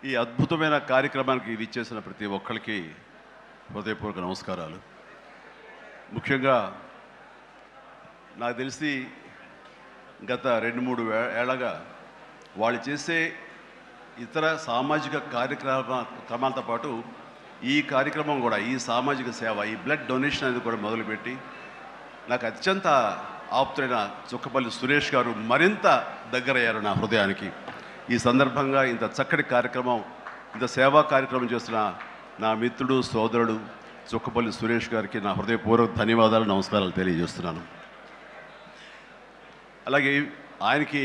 ఈ అద్భుతమైన కార్యక్రమానికి విచ్చేసిన ప్రతి ఒక్కరికి హృదయపూర్వక నమస్కారాలు. ముఖ్యంగా నాకు తెలిసి గత 2-3 ఏళ్ళగా వాళ్ళు చేసే ఇతర సామాజిక కార్యక్రమాలతో పాటు ఈ కార్యక్రమం కూడా, ఈ సామాజిక సేవ, ఈ బ్లడ్ డొనేషన్ అనేది కూడా మొదలుపెట్టి నాకు అత్యంత ఆప్తులైన చుక్కపల్లి సురేష్ గారు మరింత దగ్గరయ్యారు నా హృదయానికి. ఈ సందర్భంగా ఇంత చక్కటి కార్యక్రమం, ఇంత సేవా కార్యక్రమం చేస్తున్న నా మిత్రుడు, సోదరుడు చుక్కపల్లి సురేష్ గారికి నా హృదయపూర్వక ధన్యవాదాలు, నమస్కారాలు తెలియజేస్తున్నాను. అలాగే ఆయనకి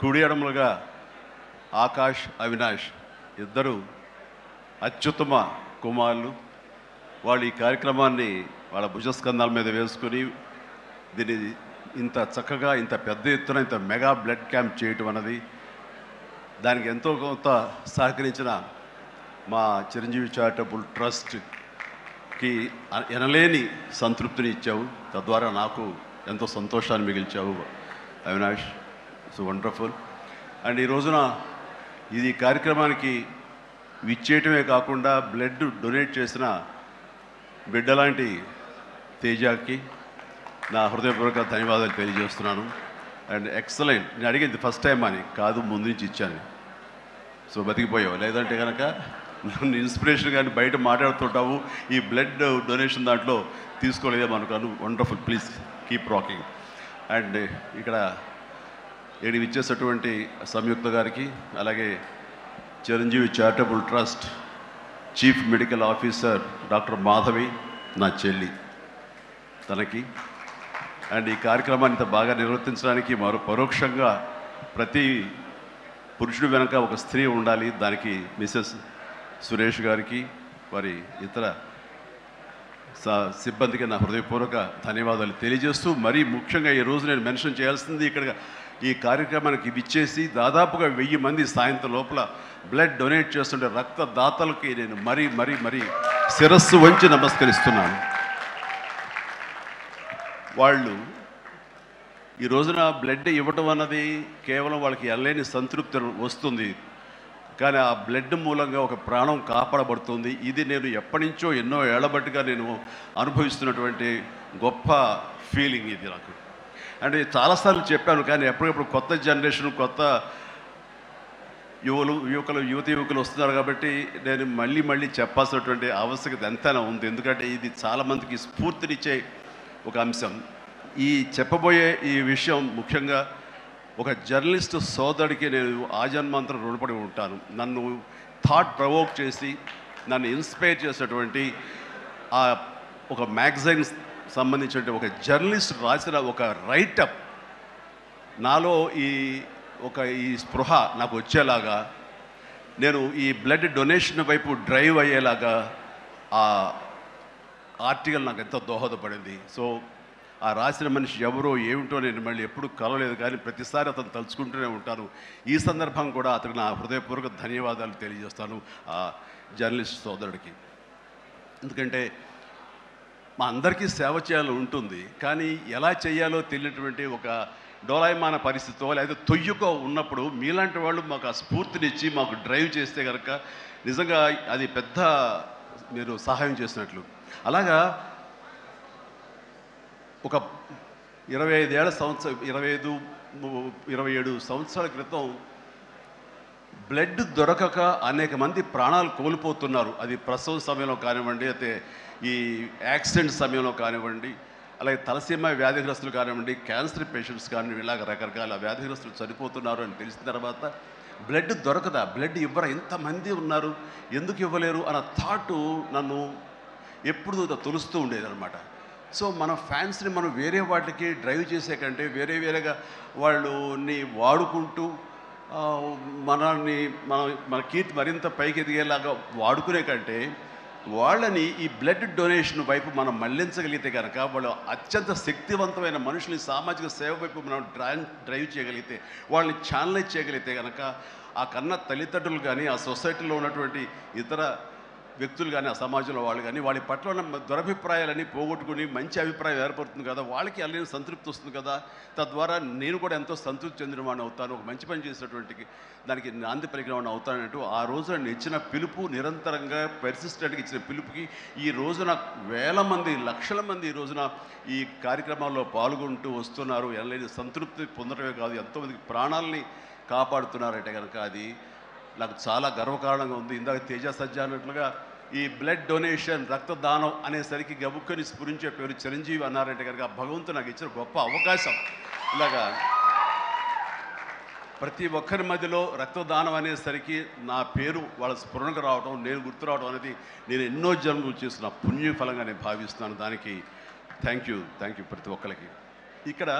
కుడి ఎడమలుగా ఆకాష్, అవినాష్ ఇద్దరు అత్యుత్తమ కుమారులు. వాళ్ళు ఈ కార్యక్రమాన్ని వాళ్ళ భుజస్కంధాల మీద వేసుకుని దీన్ని ఇంత చక్కగా, ఇంత పెద్ద ఎత్తున, ఇంత మెగా బ్లడ్ క్యాంప్ చేయటం అన్నది, దానికి ఎంతో కొంత సహకరించిన మా చిరంజీవి చారిటబుల్ ట్రస్ట్కి ఎనలేని సంతృప్తిని ఇచ్చావు. తద్వారా నాకు ఎంతో సంతోషాన్ని మిగిల్చావు అవినాష్. It's wonderful. అండ్ ఈ రోజున ఇది కార్యక్రమానికి విచ్చేయటమే కాకుండా బ్లడ్ డొనేట్ చేసిన బిడ్డలాంటి తేజాకి నా హృదయపూర్వక ధన్యవాదాలు తెలియజేస్తున్నాను. And excellent. నేను అడిగింది ఫస్ట్ టైం అని కాదు, ముందు నుంచి ఇచ్చాను. సో బతికిపోయావు. లేదంటే కనుక నన్ను ఇన్స్పిరేషన్ కానీ బయట మాట్లాడుతుంటావు, ఈ బ్లడ్ డొనేషన్ దాంట్లో తీసుకోలేదేమనుకోను. Wonderful. Please keep rocking. And ఇక్కడ ఏడి ఇచ్చేసినటువంటి సంయుక్త గారికి, అలాగే Chiranjeevi charitable trust chief medical officer doctor Madhavi, నా చెల్లి, తనకి, అండ్ ఈ కార్యక్రమాన్ని ఇంత బాగా నిర్వర్తించడానికి పరోక్షంగా ప్రతి పురుషుడు వెనక ఒక స్త్రీ ఉండాలి, దానికి మిసెస్ సురేష్ గారికి, వారి ఇతర సిబ్బందికి నా హృదయపూర్వక ధన్యవాదాలు తెలియజేస్తూ, మరీ ముఖ్యంగా ఈరోజు నేను మెన్షన్ చేయాల్సింది, ఇక్కడ ఈ కార్యక్రమానికి విచ్చేసి దాదాపుగా 1000 మంది సాయంత్రం లోపల బ్లడ్ డొనేట్ చేస్తుంటే రక్తదాతలకి నేను మరీ మరీ మరీ శిరస్సు వంచి నమస్కరిస్తున్నాను. వాళ్ళు ఈ రోజున బ్లడ్ ఇవ్వటం అన్నది కేవలం వాళ్ళకి ఎనలేని సంతృప్తి వస్తుంది, కానీ ఆ బ్లడ్ మూలంగా ఒక ప్రాణం కాపాడబడుతుంది. ఇది నేను ఎప్పటి నుంచో ఎన్నో ఏళ్లబట్టిగా నేను అనుభవిస్తున్నటువంటి గొప్ప ఫీలింగ్ ఇది నాకు. అంటే చాలాసార్లు చెప్పాను, కానీ ఎప్పటికప్పుడు కొత్త జనరేషన్, కొత్త యువకులు వస్తున్నారు కాబట్టి నేను మళ్ళీ చెప్పాల్సినటువంటి ఆవశ్యకత ఎంతైనా ఉంది. ఎందుకంటే ఇది చాలామందికి స్ఫూర్తినిచ్చే ఒక అంశం. ఈ చెప్పబోయే ఈ విషయం ముఖ్యంగా ఒక జర్నలిస్ట్ సోదరుడికి నేను ఆజన్మాంతరం రుణపడి ఉంటాను. నన్ను థాట్ ప్రవోక్ చేసి నన్ను ఇన్స్పైర్ చేసినటువంటి ఆ ఒక మ్యాగజైన్ సంబంధించిన ఒక జర్నలిస్ట్ రాసిన ఒక రైటప్ నాలో ఈ స్పృహ నాకు వచ్చేలాగా, నేను ఈ బ్లడ్ డొనేషన్ వైపు డ్రైవ్ అయ్యేలాగా ఆ ఆర్టికల్ నాకు ఎంతో దోహదపడింది. సో ఆ రాసిన మనిషి ఎవరో ఏమిటో నేను మళ్ళీ ఎప్పుడు కలవలేదు, కానీ ప్రతిసారి అతను తలుచుకుంటూనే ఉంటాను. ఈ సందర్భం కూడా అతనికి నా హృదయపూర్వక ధన్యవాదాలు తెలియజేస్తాను ఆ జర్నలిస్ట్ సోదరుడికి. ఎందుకంటే మా అందరికీ సేవ చేయాలని ఉంటుంది, కానీ ఎలా చేయాలో తెలియనటువంటి ఒక డోలాయమాన పరిస్థితితో లేదా తొయ్యుకో ఉన్నప్పుడు మీలాంటి వాళ్ళు మాకు ఆ స్ఫూర్తినిచ్చి మాకు డ్రైవ్ చేస్తే కనుక నిజంగా అది పెద్ద మీరు సహాయం చేసినట్లు. అలాగా ఒక 27 సంవత్సరాల క్రితం బ్లడ్ దొరకక అనేక మంది ప్రాణాలు కోల్పోతున్నారు. అది ప్రసవ సమయంలో కానివ్వండి, అయితే ఈ యాక్సిడెంట్ సమయంలో కానివ్వండి, అలాగే తలసీమ వ్యాధిగ్రస్తులు కానివ్వండి, క్యాన్సర్ పేషెంట్స్ కానివ్వండి, ఇలాగ రకరకాల వ్యాధిగ్రస్తులు చనిపోతున్నారు అని తెలిసిన తర్వాత బ్లడ్ దొరకదా, బ్లడ్ ఇవ్వరా, ఎంతమంది ఉన్నారు, ఎందుకు ఇవ్వలేరు అన్న థాటు నన్ను ఎప్పుడు తొలుస్తూ ఉండేదన్నమాట. సో మన ఫ్యాన్స్ని మనం వేరే వాటికి డ్రైవ్ చేసే కంటే వేరేగా వాళ్ళని వాడుకుంటూ మన కీర్తి మరింత పైకి ఎదిగేలాగా వాడుకునే కంటే వాళ్ళని ఈ బ్లడ్ డొనేషన్ వైపు మనం మళ్లించగలిగితే కనుక, వాళ్ళు అత్యంత శక్తివంతమైన మనుషుల్ని సామాజిక సేవ వైపు మనం డ్రైవ్ చేయగలిగితే, వాళ్ళని ఛానలైజ్ చేయగలిగితే కనుక ఆ కన్న తల్లిదండ్రులు కానీ, ఆ సొసైటీలో ఉన్నటువంటి ఇతర వ్యక్తులు కానీ ఆ సమాజంలో వాళ్ళు కానీ వాళ్ళ పట్ల ఉన్న దురభిప్రాయాలని పోగొట్టుకుని మంచి అభిప్రాయం ఏర్పడుతుంది కదా, వాళ్ళకి అల్లని సంతృప్తి వస్తుంది కదా, తద్వారా నేను కూడా ఎంతో సంతృప్తి చెందిన వాడిని అవుతాను, ఒక మంచి పని చేసినటువంటి దానికి నాంది పలికిన వాడిని అవుతానంటూ ఆ రోజున నేను ఇచ్చిన పిలుపు, నిరంతరంగా పెర్సిస్టెంట్గా ఇచ్చిన పిలుపుకి ఈ రోజున వేల మంది, లక్షల మంది ఈ రోజున ఈ కార్యక్రమాల్లో పాల్గొంటూ వస్తున్నారు. ఎనలేని సంతృప్తి పొందడమే కాదు, ఎంతోమందికి ప్రాణాలని కాపాడుతున్నారంటే కనుక అది నాకు చాలా గర్వకారణంగా ఉంది. ఇందాక తేజ సజ్జా అన్నట్లుగా ఈ బ్లడ్ డొనేషన్, రక్తదానం అనేసరికి గబుక్కని స్ఫురించే పేరు చిరంజీవి అన్నారంటే కనుక భగవంతుడు నాకు ఇచ్చిన గొప్ప అవకాశం. ఇలాగా ప్రతి ఒక్కరి మధ్యలో రక్తదానం అనేసరికి నా పేరు వాళ్ళ స్ఫురణకు రావడం, నేను గుర్తు రావడం అనేది నేను ఎన్నో జన్మలు చేస్తున్న పుణ్య ఫలంగా నేను భావిస్తున్నాను. దానికి థ్యాంక్ యూ ప్రతి ఒక్కరికి. ఇక్కడ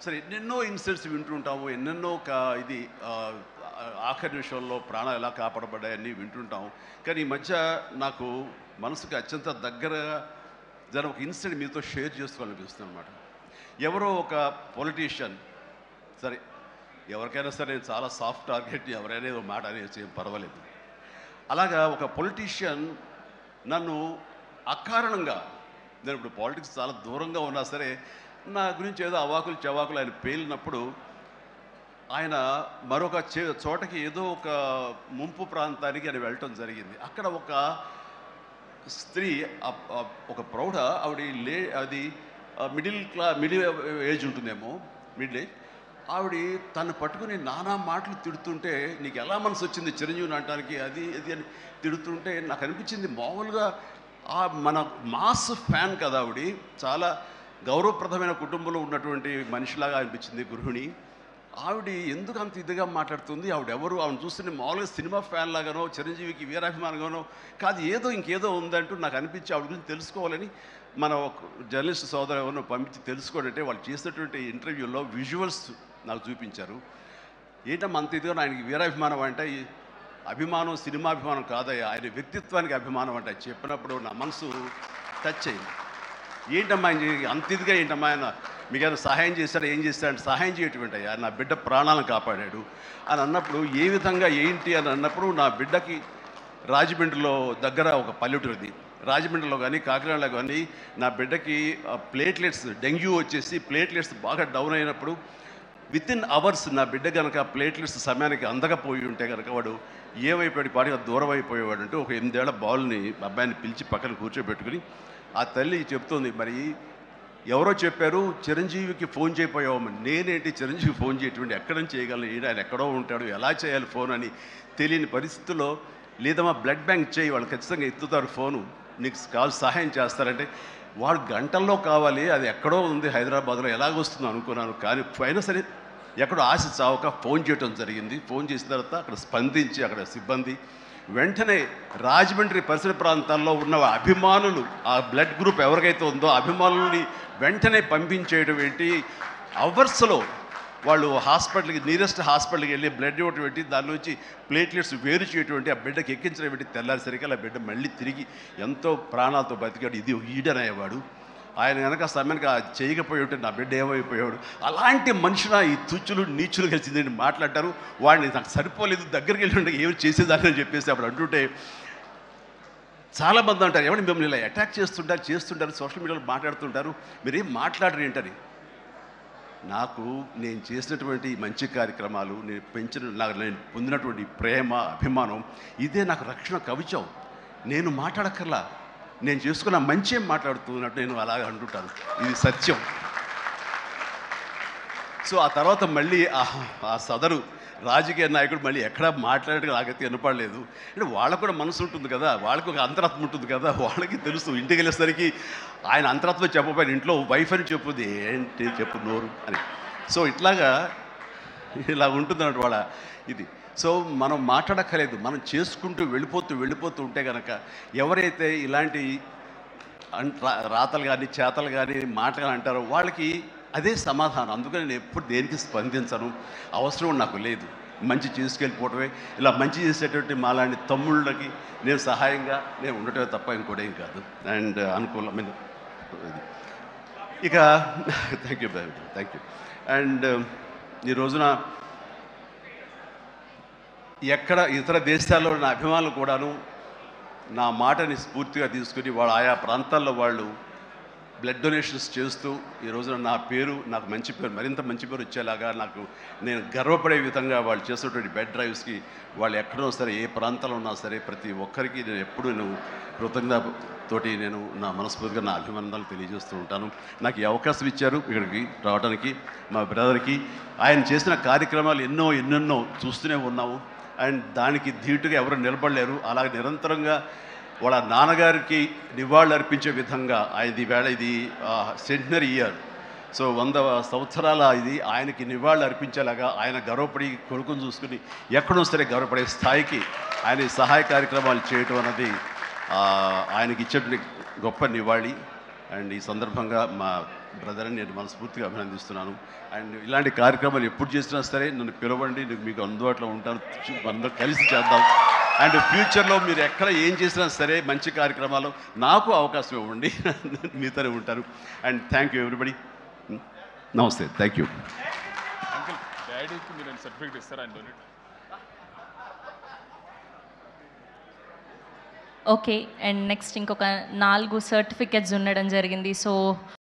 సరే ఎన్నెన్నో ఇన్సిడెంట్స్ వింటుంటాము, ఎన్నెన్నో ఇది ఆఖరి నిమిషంలో ప్రాణాలు ఎలా కాపాడబడ్డాయని వింటుంటాం. కానీ ఈ మధ్య నాకు మనసుకు అత్యంత దగ్గరగా జరిగిన ఒక ఇన్సిడెంట్ మీతో షేర్ చేసుకోవాలనిపిస్తుంది అనమాట. ఎవరో ఒక పొలిటీషియన్, సరే ఎవరికైనా సరే నేను చాలా సాఫ్ట్ టార్గెట్, ఎవరైనా ఏదో మాట అనేసి ఏం పర్వాలేదు. అలాగా ఒక పొలిటీషియన్ నన్ను అకారణంగా, నేను ఇప్పుడు పాలిటిక్స్ చాలా దూరంగా ఉన్నా సరే నా గురించి ఏదో అవాకులు చవాకులు ఆయన పేలినప్పుడు ఆయన మరొక చోటకి ఏదో ఒక ముంపు ప్రాంతానికి ఆయన వెళ్ళటం జరిగింది. అక్కడ ఒక స్త్రీ, ఒక ప్రౌఢ ఆవిడ అది మిడిల్ ఏజ్ ఉంటుందేమో, మిడిల్ ఏజ్ ఆవిడ తను పట్టుకుని నానా మాటలు తిడుతుంటే, నీకు ఎలా మనసు వచ్చింది చిరంజీవిని అనడానికి, అది అని తిడుతుంటే నాకు అనిపించింది మామూలుగా మన మాస్ ఫ్యాన్ కదా ఆవిడ, చాలా గౌరవప్రదమైన కుటుంబంలో ఉన్నటువంటి మనిషిలాగా అనిపించింది గృహిణి. ఆవిడ ఎందుకు అంత ఇదిగా మాట్లాడుతుంది, ఆవిడెవరు, ఆవిడ చూస్తుంటే మామూలుగా సినిమా ఫ్యాన్ లాగానో చిరంజీవికి వీరాభిమానంగానో కాదు, ఇంకేదో ఉందంటూ నాకు అనిపించి ఆవిడ గురించి తెలుసుకోవాలని మన ఒక జర్నలిస్ట్ సోదరు ఎవరినో పంపించి తెలుసుకోవాలంటే వాళ్ళు చేసినటువంటి ఇంటర్వ్యూలో విజువల్స్ నాకు చూపించారు. ఏంటమ్మా అంత ఇదిగా ఆయనకి వీరాభిమానం అంటే, అభిమానం సినిమాభిమానం కాదయ్యా, ఆయన వ్యక్తిత్వానికి అభిమానం అంటే చెప్పినప్పుడు నా మనసు టచ్ అయింది. ఏంటమ్మా అంత ఇదిగా ఏంటమ్మా ఆయన మీకైనా సహాయం చేశాడు, ఏం చేశాడు, సహాయం చేయటువంటి అయ్యా నా బిడ్డ ప్రాణాలను కాపాడాడు అని అన్నప్పుడు, ఏ విధంగా ఏంటి అని అన్నప్పుడు, నా బిడ్డకి రాజమండ్రిలో దగ్గర ఒక పల్లెటూరుది, రాజమండ్రిలో కానీ కాకినాడలో కానీ నా బిడ్డకి ప్లేట్లెట్స్, డెంగ్యూ వచ్చేసి ప్లేట్లెట్స్ బాగా డౌన్ అయినప్పుడు వితిన్ అవర్స్ నా బిడ్డ కనుక ప్లేట్లెట్స్ సమయానికి అందకపోయి ఉంటే కనుక వాడు ఏమైపోయాడు, పాటిగా దూరం అయిపోయేవాడు. అంటే ఒక 8 ఏళ్ల బాలుని అబ్బాయిని పిలిచి పక్కన కూర్చోబెట్టుకుని ఆ తల్లి చెప్తుంది, మరి ఎవరో చెప్పారు చిరంజీవికి ఫోన్ చేయపోయావమ్మని. నేనేంటి చిరంజీవి ఫోన్ చేయటువంటి, ఎక్కడ నుంచి చేయగలను, ఆయన ఎక్కడో ఉంటాడు, ఎలా చేయాలి ఫోన్ అని తెలియని పరిస్థితుల్లో, లేదమ్మా బ్లడ్ బ్యాంక్ చేయి, వాళ్ళు ఖచ్చితంగా ఎత్తుతారు ఫోను, నీకు కావాలి సహాయం చేస్తారంటే, వాడు గంటల్లో కావాలి, అది ఎక్కడో ఉంది హైదరాబాద్లో, ఎలాగొస్తుందో అనుకున్నాను. కానీ అయినా సరే ఎక్కడో ఆశ చావక ఫోన్ చేయడం జరిగింది. ఫోన్ చేసిన తర్వాత అక్కడ స్పందించి అక్కడ సిబ్బంది వెంటనే రాజమండ్రి పరిసర ప్రాంతాల్లో ఉన్న అభిమానులు, ఆ బ్లడ్ గ్రూప్ ఎవరికైతే ఉందో అభిమానుల్ని వెంటనే పంపించేయడం ఏంటి, అవర్స్లో వాళ్ళు హాస్పిటల్కి, నియరెస్ట్ హాస్పిటల్కి వెళ్ళి బ్లడ్ ఇవ్వటం ఏంటి, దాని నుంచి ప్లేట్లెట్స్ వేరు చేయటువంటి, ఆ బిడ్డకి ఎక్కించడం ఏంటి, తెల్లారిసరికి ఆ బిడ్డ మళ్ళీ తిరిగి ఎంతో ప్రాణాలతో బతికాడు. ఇది ఈడనయ్యేవాడు. ఆయన కనుక సమయానికి చేయకపోయి ఉంటే నా బిడ్డ ఏమైపోయాడు. అలాంటి మనుషుల ఈ తుచ్చులు నీచులు కలిసిందని మాట్లాడతారు. వాడిని నాకు సరిపోలేదు, దగ్గరికి వెళ్ళి ఉంటే ఏమి చేసేదాన్ని అని చెప్పేసి అప్పుడు అంటుంటే చాలామంది అంటారు, ఏమని మిమ్మల్ని ఇలా అటాక్ చేస్తుంటారు సోషల్ మీడియాలో మాట్లాడుతుంటారు, మీరేం మాట్లాడరు ఏంటని. నేను చేసినటువంటి మంచి కార్యక్రమాలు, నేను పొందినటువంటి ప్రేమ, అభిమానం, ఇదే నాకు రక్షణ కవచం. నేను మాట్లాడక్కర్లా, నేను చేసుకున్న మంచి మాట్లాడుతున్నట్టు నేను అలాగే అంటుంటాను, ఇది సత్యం. సో ఆ తర్వాత మళ్ళీ ఆ సదరు రాజకీయ నాయకుడు మళ్ళీ ఎక్కడా మాట్లాడేది నాకైతే వినపడలేదు. అంటే వాళ్ళకు కూడా మనసు ఉంటుంది కదా, వాళ్ళకి ఒక అంతరాత్మ ఉంటుంది కదా, వాళ్ళకి తెలుసు. ఇంటికి వెళ్ళేసరికి ఆయన అంతరాత్మ చెప్పబోయిన ఇంట్లో వైఫ్ అని చెప్పుది, ఏంటి చెప్పు నోరు అని. సో ఇలా ఉంటుంది అన్నట్టు వాళ్ళ ఇది. సో మనం మాట్లాడక్కర్లేదు, మనం చేసుకుంటూ వెళ్ళిపోతూ ఉంటే కనుక ఎవరైతే ఇలాంటి రాతలు కానీ చేతలు కానీ మాటలు అంటారో వాళ్ళకి అదే సమాధానం. అందుకని నేను ఎప్పుడు దేనికి స్పందించను, అవసరం నాకు లేదు. మంచి చేసుకెళ్ళిపోవటమే, ఇలా మంచి చేసేటువంటి మాలాంటి తమ్ముళ్ళకి నేను సహాయంగా నేను ఉండటమే తప్ప ఇంకోటేం కాదు. అండ్ అనుకూలమైన ఇక థ్యాంక్ యూ. అండ్ ఈ రోజున ఎక్కడ ఇతర దేశాల్లో ఉన్న అభిమానులు కూడాను నా మాటని స్ఫూర్తిగా తీసుకుని వాళ్ళు ఆయా ప్రాంతాల్లో వాళ్ళు బ్లడ్ డొనేషన్స్ చేస్తూ ఈ రోజున నా పేరు, నాకు మంచి పేరు, మరింత మంచి పేరు వచ్చేలాగా నాకు నేను గర్వపడే విధంగా వాళ్ళు చేసేటువంటి బెడ్ డ్రైవ్స్కి వాళ్ళు ఎక్కడో సరే ఏ ప్రాంతంలో ఉన్నా సరే ప్రతి ఒక్కరికి నేను ఎప్పుడు కృతజ్ఞతతోటి నేను నా మనస్ఫూర్తిగా నా అభినందనలు తెలియజేస్తూ ఉంటాను. నాకు ఈ అవకాశం ఇచ్చారు ఇక్కడికి రావడానికి మా బ్రదర్కి. ఆయన చేసిన కార్యక్రమాలు ఎన్నెన్నో చూస్తూనే ఉన్నాము. అండ్ దానికి ధీటుగా ఎవరు నిలబడలేరు. అలాగే నిరంతరంగా వాళ్ళ నాన్నగారికి నివాళులు అర్పించే విధంగా ఆయనది వేళ ఇది సెంటనరీ ఇయర్. సో 100 సంవత్సరాల ఇది ఆయనకి నివాళులు అర్పించేలాగా ఆయన గర్వపడి కొడుకుని చూసుకుని ఎక్కడో సరే గర్వపడే స్థాయికి ఆయన సహాయ కార్యక్రమాలు చేయటం అన్నది ఆయనకి ఇచ్చేటువంటి గొప్ప నివాళి. అండ్ ఈ సందర్భంగా మా బ్రదర్ని నేను మనస్ఫూర్తిగా అభినందిస్తున్నాను. అండ్ ఇలాంటి కార్యక్రమాలు ఎప్పుడు చేసినా సరే నన్ను పిలవండి, నేను మీకు అందుబాటులో ఉంటాను, అందరూ కలిసి చేద్దాం. అండ్ ఫ్యూచర్లో మీరు ఎక్కడ ఏం చేసినా సరే మంచి కార్యక్రమాలు నాకు అవకాశం ఇవ్వండి, మీతోనే ఉంటాను. And thank you everybody. నమస్తే, థ్యాంక్ యూ. అంకుల్ డాడీకి మీరు సర్టిఫికేట్ ఇస్తారా ఆయన డొనేట్? ఓకే. అండ్ నెక్స్ట్ ఇంకొక 4 సర్టిఫికెట్స్ ఉండడం జరిగింది. సో